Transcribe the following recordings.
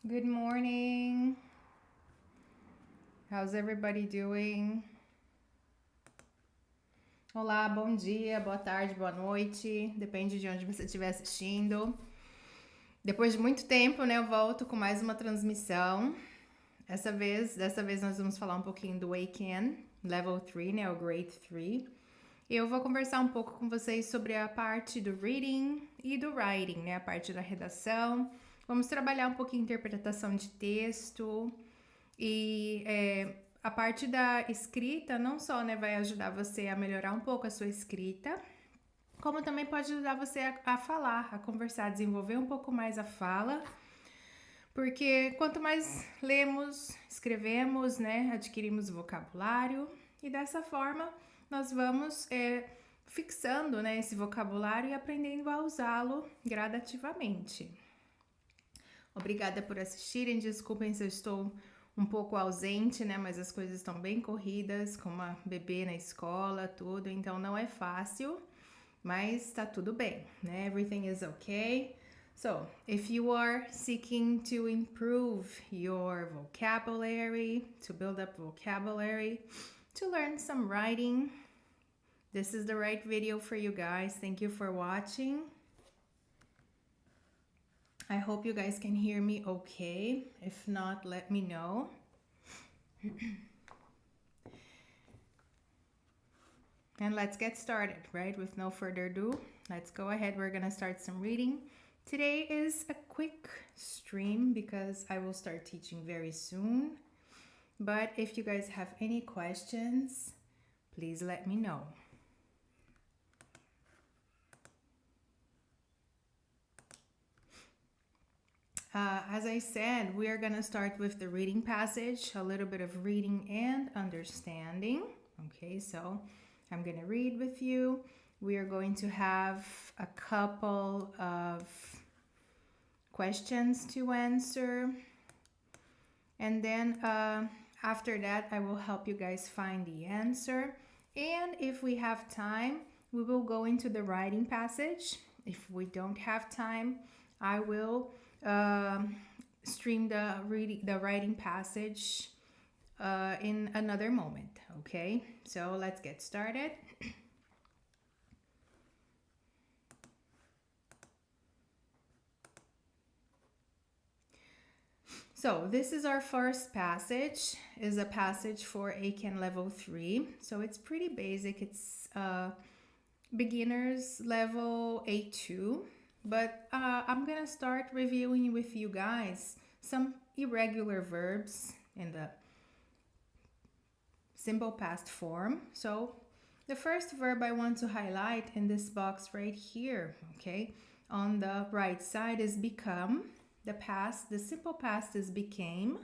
Good morning. How's everybody doing? Olá, bom dia, boa tarde, boa noite. Depende de onde você estiver assistindo. Depois de muito tempo, né, eu volto com mais uma transmissão. Dessa vez nós vamos falar um pouquinho do EIKEN, Level 3, né, o Grade 3. Eu vou conversar um pouco com vocês sobre a parte do reading e do writing, né, a parte da redação. Vamos trabalhar um pouquinho interpretação de texto e a parte da escrita não só, né, vai ajudar você a melhorar um pouco a sua escrita, como também pode ajudar você a falar, a conversar, a desenvolver um pouco mais a fala. Porque quanto mais lemos, escrevemos, né, adquirimos vocabulário e dessa forma nós vamos fixando, né, esse vocabulário e aprendendo a usá-lo gradativamente. Obrigada por assistirem, desculpem se eu estou um pouco ausente, né, mas as coisas estão bem corridas, com uma bebê na escola, tudo, então não é fácil, mas tá tudo bem, né, everything is okay. So, if you are seeking to improve your vocabulary, to build up vocabulary, to learn some writing, this is the right video for you guys. Thank you for watching. I hope you guys can hear me okay. If not, let me know. And let's get started, right? With no further ado, let's go ahead. We're gonna start some reading. Today is a quick stream because I will start teaching very soon. But if you guys have any questions, please let me know. As I said, we are going to start with the reading passage, a little bit of reading and understanding. Okay, so I'm going to read with you. We are going to have a couple of questions to answer. And then after that, I will help you guys find the answer. And if we have time, we will go into the writing passage. If we don't have time, I will stream the writing passage in another moment. Okay, so let's get started. So this is our first passage, is a passage for EIKEN level 3. So it's pretty basic. It's beginner's level A2. But I'm gonna start reviewing with you guys some irregular verbs in the simple past form. So the first verb I want to highlight in this box right here, okay, on the right side is become. The simple past is became.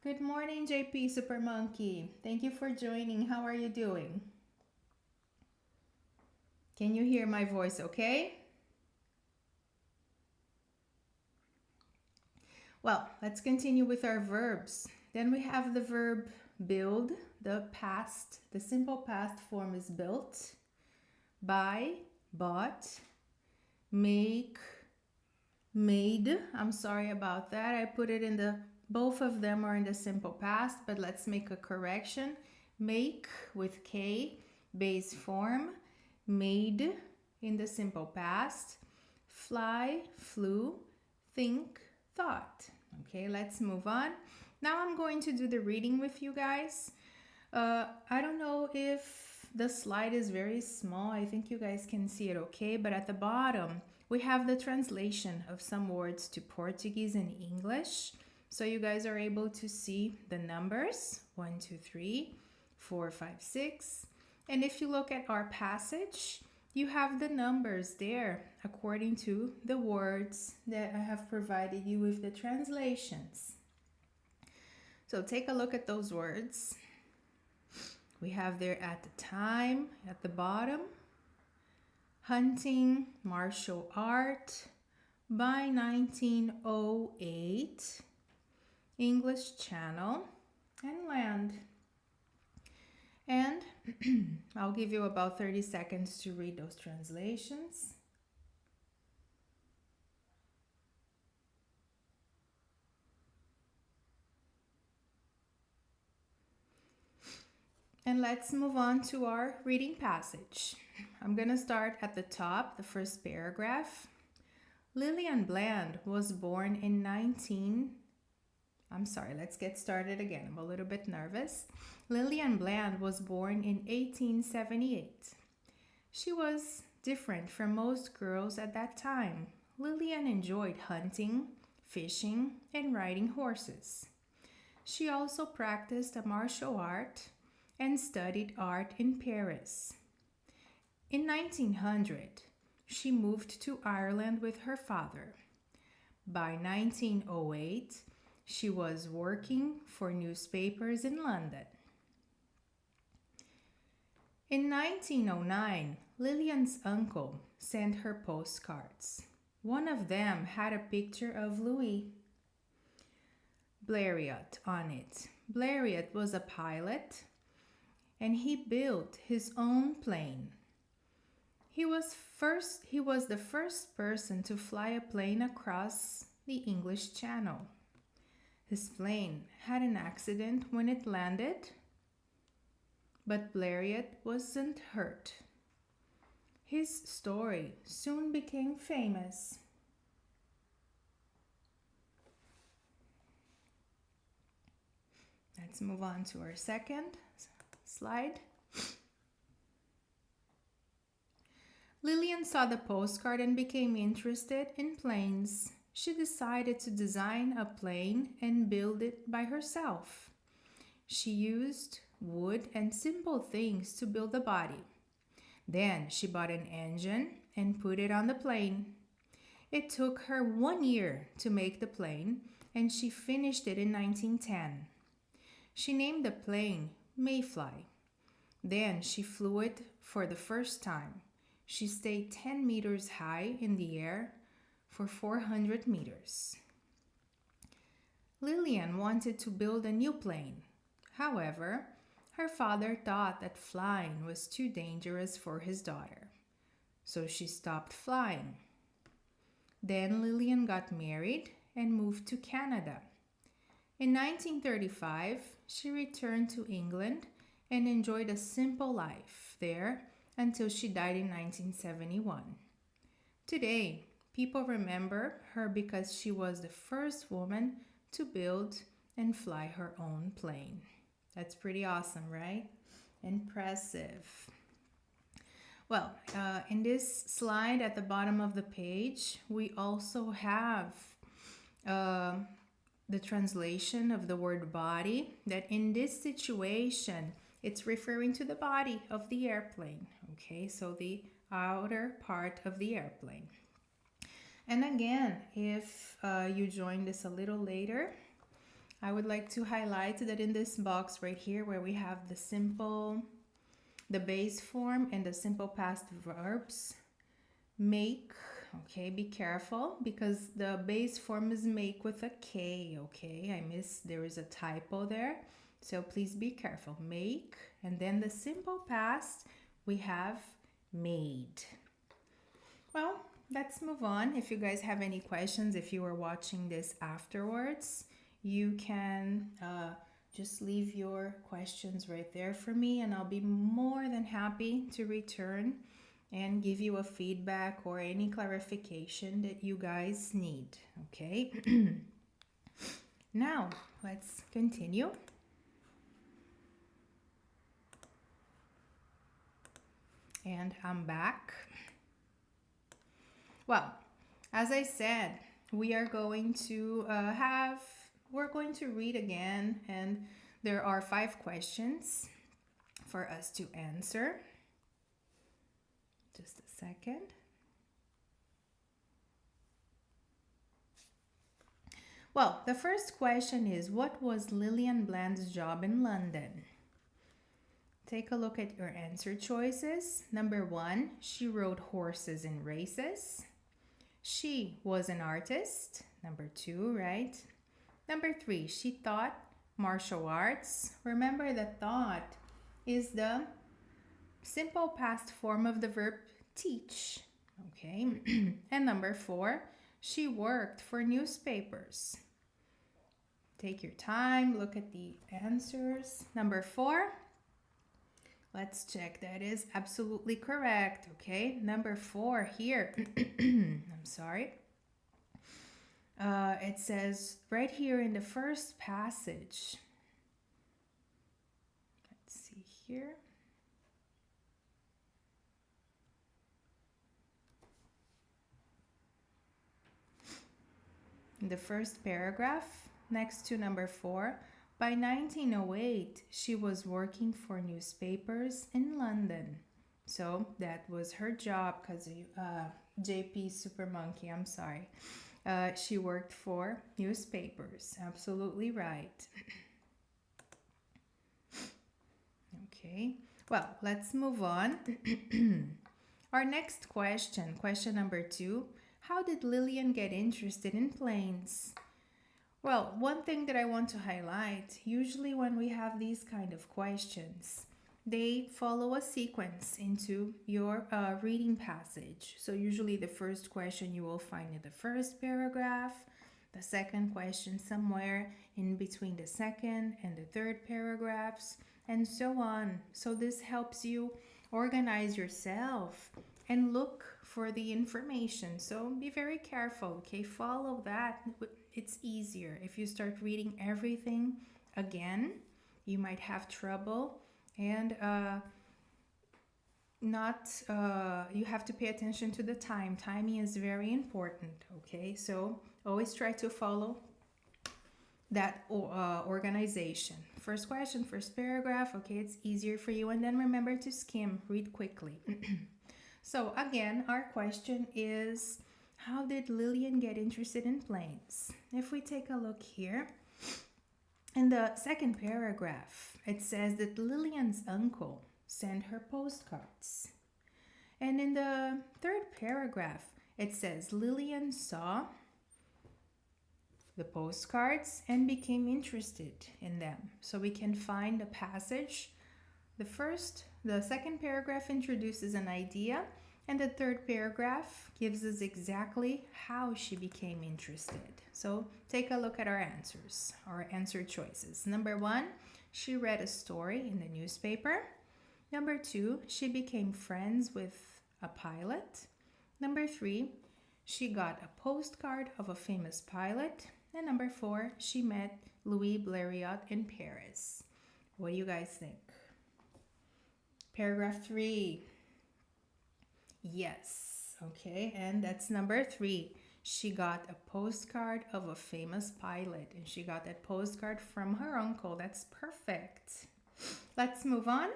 Good morning, JP Super Monkey. Thank you for joining. How are you doing? Can you hear my voice okay? Well, let's continue with our verbs. Then we have the verb build. The simple past form is built. Buy, bought. Make, made. I'm sorry about that. I put it in both of them are in the simple past, but let's make a correction. Make with K, base form. Made in the simple past. Fly, flew. Think, thought. Okay, let's move on. Now I'm going to do the reading with you guys. I don't know if the slide is very small. I think you guys can see it okay, but at the bottom we have the translation of some words to Portuguese and English. So you guys are able to see the numbers 1, 2, 3, 4, 5, 6. And if you look at our passage, you have the numbers there according to the words that I have provided you with the translations. So take a look at those words. We have there at the time, at the bottom, hunting, martial art, by 1908, English Channel, and land. And I'll give you about 30 seconds to read those translations. And let's move on to our reading passage. I'm going to start at the top, the first paragraph. Lillian Bland was born in let's get started again. I'm a little bit nervous. Lillian Bland was born in 1878. She was different from most girls at that time. Lillian enjoyed hunting, fishing, and riding horses. She also practiced a martial art and studied art in Paris. In 1900, she moved to Ireland with her father. By 1908, she was working for newspapers in London. In 1909, Lillian's uncle sent her postcards. One of them had a picture of Louis Blériot on it. Blériot was a pilot, and he built his own plane. He was the first person to fly a plane across the English Channel. His plane had an accident when it landed, but Blériot wasn't hurt. His story soon became famous. Let's move on to our second slide. Lillian saw the postcard and became interested in planes. She decided to design a plane and build it by herself. She used wood and simple things to build the body. Then she bought an engine and put it on the plane. It took her 1 year to make the plane, and she finished it in 1910. She named the plane Mayfly. Then she flew it for the first time. She stayed 10 meters high in the air for 400 meters. Lillian wanted to build a new plane. However, her father thought that flying was too dangerous for his daughter, so she stopped flying. Then Lillian got married and moved to Canada. In 1935, she returned to England and enjoyed a simple life there until she died in 1971. Today, people remember her because she was the first woman to build and fly her own plane. That's pretty awesome, right? Impressive. Well, in this slide at the bottom of the page, we also have the translation of the word body, that in this situation, it's referring to the body of the airplane. Okay, so the outer part of the airplane. And again, if you joined us a little later, I would like to highlight that in this box right here where we have the base form and the simple past verbs, make, okay, be careful because the base form is make with a K, okay? There is a typo there, so please be careful. Make, and then the simple past, we have made. Well, let's move on. If you guys have any questions, if you are watching this afterwards, you can just leave your questions right there for me, and I'll be more than happy to return and give you a feedback or any clarification that you guys need, okay? Now, let's continue. And I'm back. Well, as I said, we are going to we're going to read again, and there are 5 questions for us to answer. Just a second. Well, the first question is, what was Lillian Bland's job in London? Take a look at your answer choices. Number 1, she rode horses in races. She was an artist. Number 2, right? Number 3, she taught martial arts. Remember that taught is the simple past form of the verb teach, okay? And number 4, she worked for newspapers. Take your time, look at the answers. Number 4, let's check. That is absolutely correct. Okay, number 4 here. I'm sorry. It says right here in the first passage. Let's see here. In the first paragraph, next to number 4, by 1908, she was working for newspapers in London. So that was her job, because JP Super Monkey, I'm sorry. She worked for newspapers. Absolutely right. Okay, well, let's move on. Our next question, question number 2. How did Lillian get interested in planes? Well, one thing that I want to highlight, usually when we have these kind of questions, they follow a sequence into your reading passage. So usually the first question you will find in the first paragraph, the second question somewhere in between the second and the third paragraphs, and so on. So this helps you organize yourself and look for the information. So be very careful, okay? Follow that. It's easier. If you start reading everything again, you might have trouble, and you have to pay attention to the time. Timing is very important, okay? So always try to follow that organization. First question, first paragraph, okay, it's easier for you, and then remember to skim, read quickly. So again, our question is, how did Lillian get interested in planes? If we take a look here, in the second paragraph, it says that Lillian's uncle sent her postcards. And in the third paragraph, it says Lillian saw the postcards and became interested in them. So we can find the passage. The second paragraph introduces an idea, and the third paragraph gives us exactly how she became interested. So take a look at our answers, our answer choices. Number 1, she read a story in the newspaper. Number 2, she became friends with a pilot. Number 3, she got a postcard of a famous pilot. And number 4, she met Louis Blériot in Paris. What do you guys think? Paragraph 3. Yes, okay, and that's number 3. She got a postcard of a famous pilot, and she got that postcard from her uncle. That's perfect. Let's move on.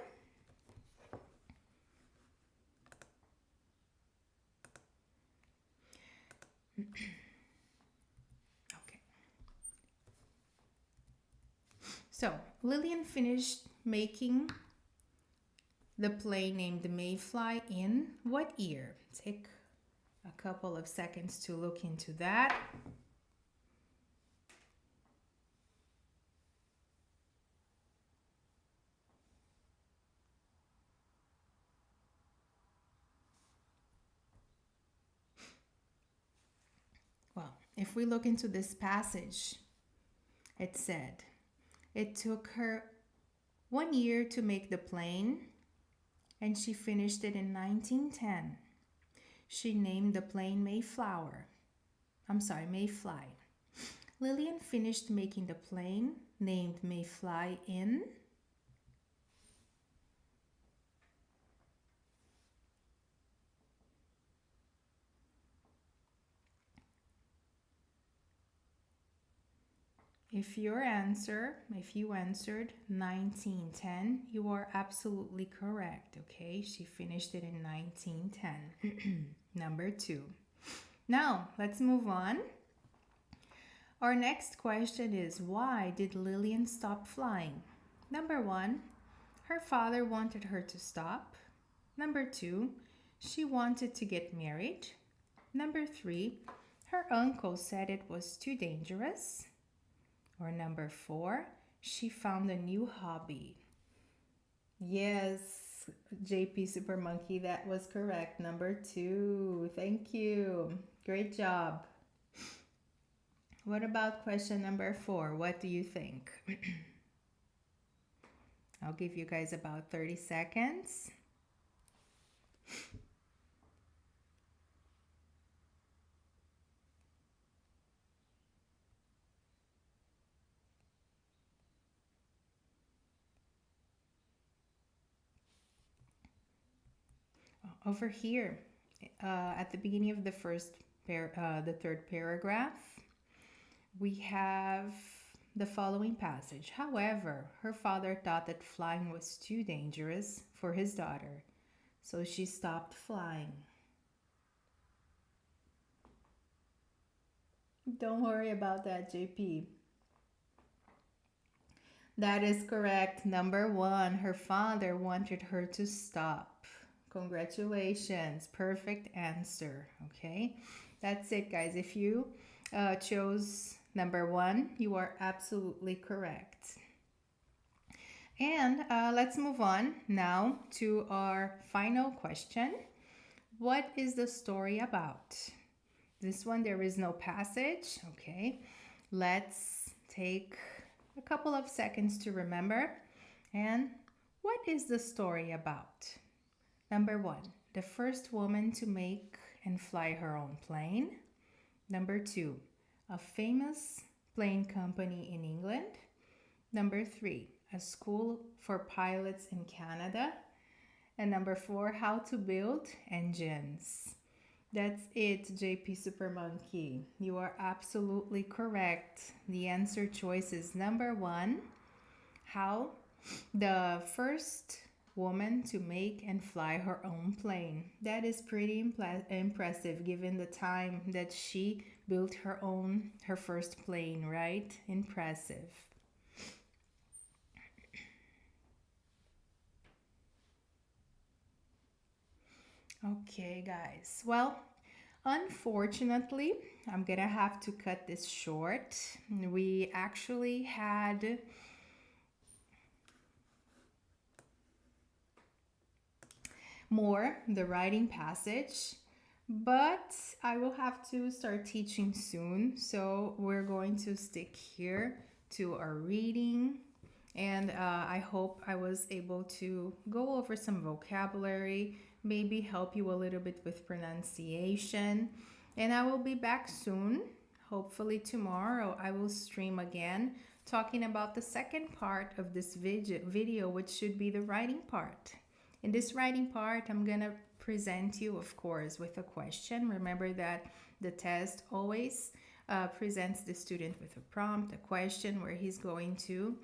Okay. So, Lillian finished making the plane named Mayfly in what year? Take a couple of seconds to look into that. Well, if we look into this passage, it said it took her 1 year to make the plane, and she finished it in 1910. She named the plane Mayfly. Lillian finished making the plane named Mayfly in If you answered 1910, you are absolutely correct, okay? She finished it in 1910. Number 2. Now, let's move on. Our next question is, why did Lillian stop flying? Number 1, her father wanted her to stop. Number 2, she wanted to get married. Number 3, her uncle said it was too dangerous. Or number 4, she found a new hobby. Yes, JP Super Monkey, that was correct. Number 2. Thank you. Great job. What about question number 4? What do you think? I'll give you guys about 30 seconds. Over here, at the beginning of the the third paragraph, we have the following passage. However, her father thought that flying was too dangerous for his daughter, so she stopped flying. Don't worry about that, JP. That is correct. Number one, her father wanted her to stop. Congratulations. Perfect answer. Okay. That's it, guys. If you chose number one, you are absolutely correct. And let's move on now to our final question. What is the story about? This one, there is no passage. Okay. Let's take a couple of seconds to remember. And what is the story about? Number one, the first woman to make and fly her own plane. Number two, a famous plane company in England. Number three, a school for pilots in Canada. And number four, how to build engines. That's it, JP Super Monkey. You are absolutely correct. The answer choice is number one, how the first woman to make and fly her own plane. That is pretty impressive given the time that she built her first plane, right? Impressive. Okay, guys. Well, unfortunately, I'm gonna have to cut this short. We actually had more the writing passage, but I will have to start teaching soon, so we're going to stick here to our reading. And I hope I was able to go over some vocabulary, maybe help you a little bit with pronunciation. And I will be back soon. Hopefully tomorrow I will stream again talking about the second part of this video, which should be the writing part. In this writing part, I'm gonna present you, of course, with a question. Remember that the test always presents the student with a prompt, a question where he's going to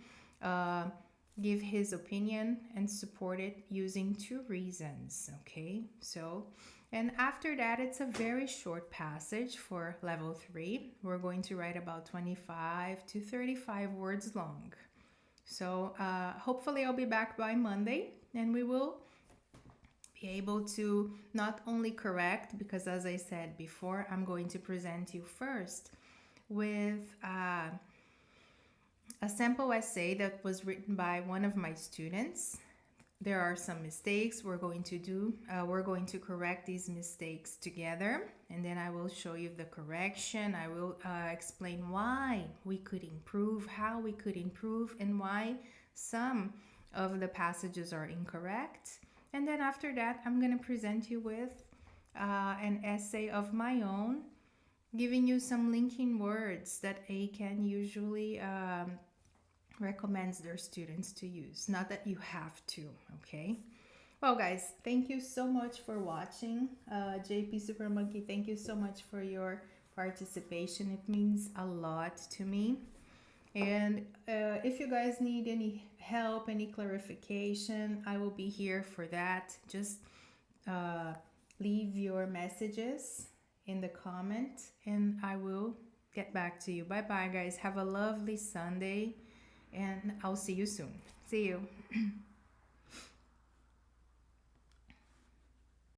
give his opinion and support it using 2 reasons. Okay, so, and after that, it's a very short passage for level 3. We're going to write about 25 to 35 words long. So hopefully I'll be back by Monday, and we will be able to not only correct, because as I said before, I'm going to present you first with a sample essay that was written by one of my students. There are some mistakes we're going to do. We're going to correct these mistakes together, and then I will show you the correction. I will explain why we could improve, how we could improve, and why some of the passages are incorrect. And then after that, I'm going to present you with an essay of my own, giving you some linking words that EIKEN usually recommends their students to use. Not that you have to, okay? Well, guys, thank you so much for watching. JP Super Monkey, thank you so much for your participation. It means a lot to me. And if you guys need any help, any clarification, I will be here for that. Just leave your messages in the comment and I will get back to you. Bye bye, guys. Have a lovely Sunday and I'll see you soon. See you.